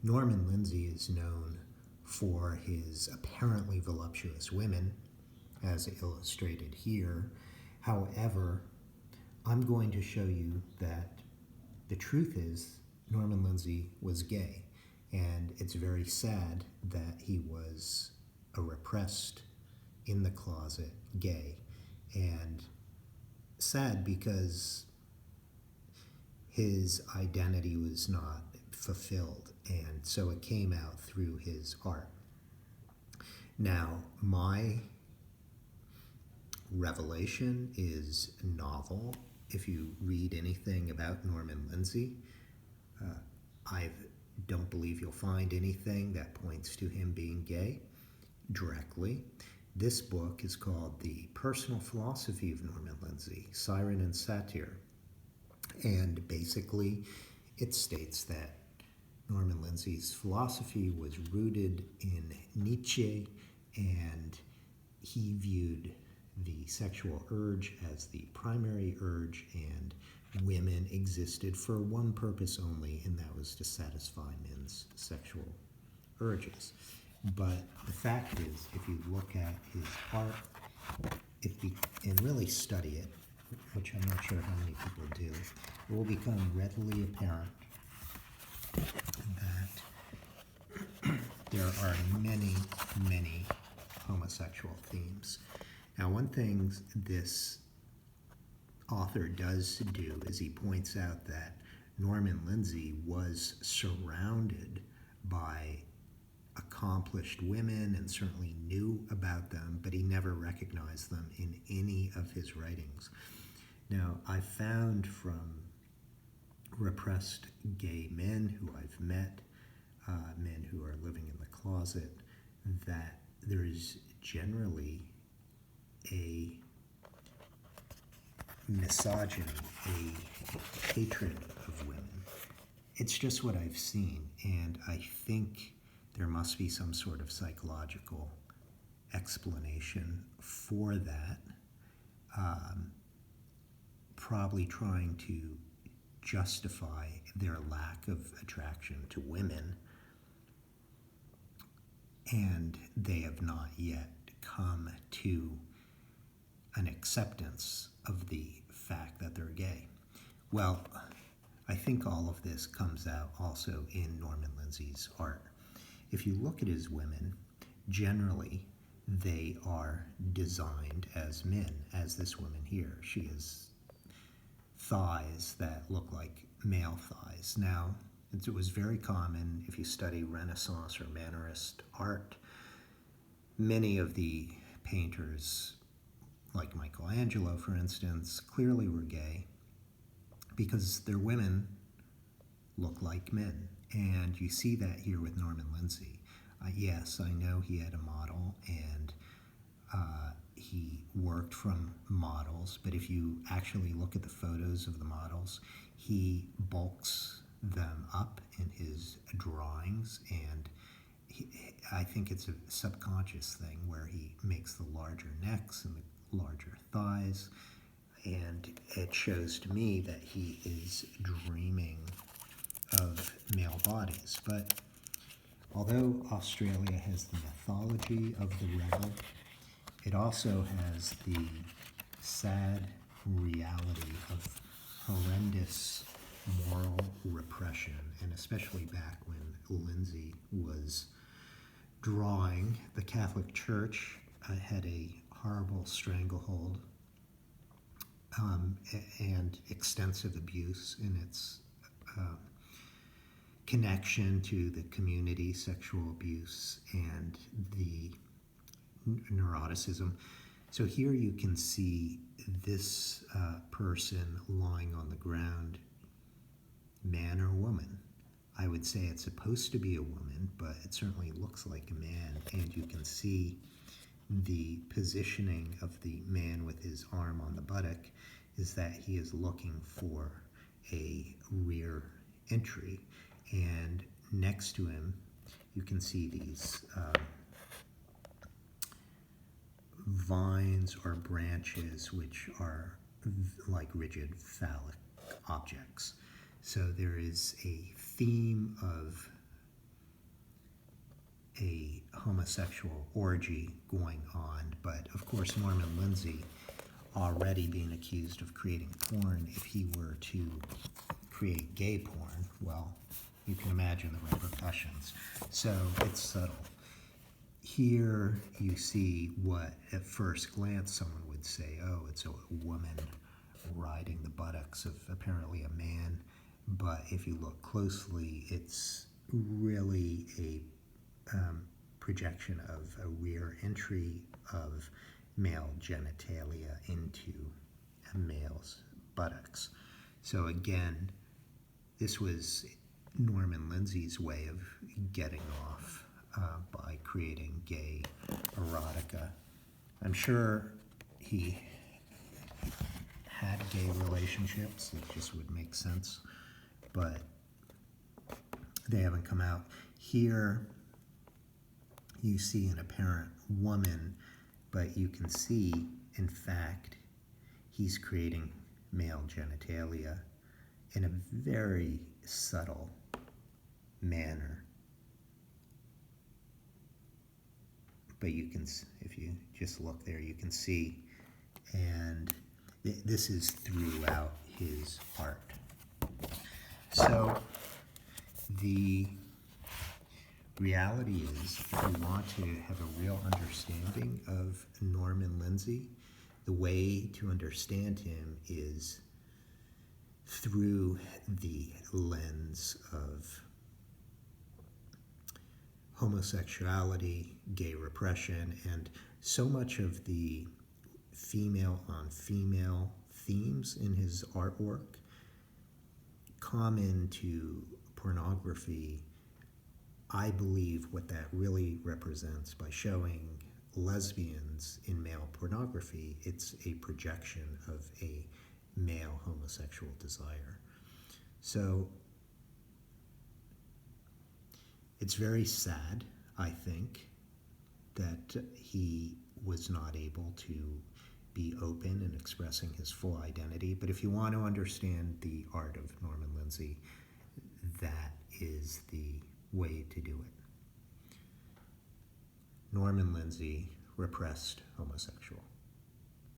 Norman Lindsay is known for his apparently voluptuous women, as illustrated here. However, I'm going to show you that the truth is Norman Lindsay was gay, and it's very sad that he was a repressed, in the closet, gay, and sad because his identity was not fulfilled, and so it came out through his art. Now, my revelation is novel. If you read anything about Norman Lindsay, I don't believe you'll find anything that points to him being gay directly. This book is called The Personal Philosophy of Norman Lindsay, Siren and Satyr. And basically, it states that Norman Lindsay's philosophy was rooted in Nietzsche, and he viewed the sexual urge as the primary urge, and women existed for one purpose only, and that was to satisfy men's sexual urges. But the fact is, if you look at his art and really study it, which I'm not sure how many people do, it will become readily apparent that there are many, many homosexual themes. Now, one thing this author does do is he points out that Norman Lindsay was surrounded by accomplished women and certainly knew about them, but he never recognized them in any of his writings. Now, I found from repressed gay men who I've met, men who are living in the closet, that there is generally a misogyny, a hatred of women. It's just what I've seen, and I think there must be some sort of psychological explanation for that, probably trying to justify their lack of attraction to women, and they have not yet come to an acceptance of the fact that they're gay. Well, I think all of this comes out also in Norman Lindsay's art. If you look at his women, generally they are designed as men, as this woman here. She has thighs that look like male thighs. Now, it was very common if you study Renaissance or Mannerist art. Many of the painters, like Michelangelo, for instance, clearly were gay because their women look like men. And you see that here with Norman Lindsay. Yes, I know he had a model, and he worked from models, but if you actually look at the photos of the models, he bulks them up in his drawings, and I think it's a subconscious thing where he makes the larger necks and the larger thighs, and it shows to me that he is dreaming of male bodies. But although Australia has the mythology of the rebel, it also has the sad reality of horrendous moral repression, and especially back when Lindsay was drawing, the Catholic Church had a horrible stranglehold and extensive abuse in its connection to the community, sexual abuse, and the neuroticism. So here you can see this person lying on the ground, man or woman. I would say it's supposed to be a woman, but it certainly looks like a man, and you can see the positioning of the man with his arm on the buttock is that he is looking for a rear entry, and next to him you can see these vines or branches which are like rigid phallic objects. So there is a theme of a homosexual orgy going on, but of course Norman Lindsay, already being accused of creating porn, if he were to create gay porn, well, you can imagine the repercussions. So it's subtle. Here you see what at first glance someone would say, oh, it's a woman riding the buttocks of apparently a man, but if you look closely, it's really a projection of a rear entry of male genitalia into a male's buttocks. So again, this was Norman Lindsay's way of getting off by creating gay erotica. I'm sure he had gay relationships, it just would make sense, but they haven't come out. Here you see an apparent woman, but you can see, in fact, he's creating male genitalia in a very subtle manner. But you can, if you just look there, you can see, and this is throughout his art. So the reality is, if you want to have a real understanding of Norman Lindsay, the way to understand him is through the lens of homosexuality, gay repression, and so much of the female on female themes in his artwork, common to pornography. I believe what that really represents by showing lesbians in male pornography, it's a projection of a male homosexual desire. So it's very sad, I think, that he was not able to be open in expressing his full identity. But if you want to understand the art of Norman Lindsay, that is the way to do it. Norman Lindsay, repressed homosexual.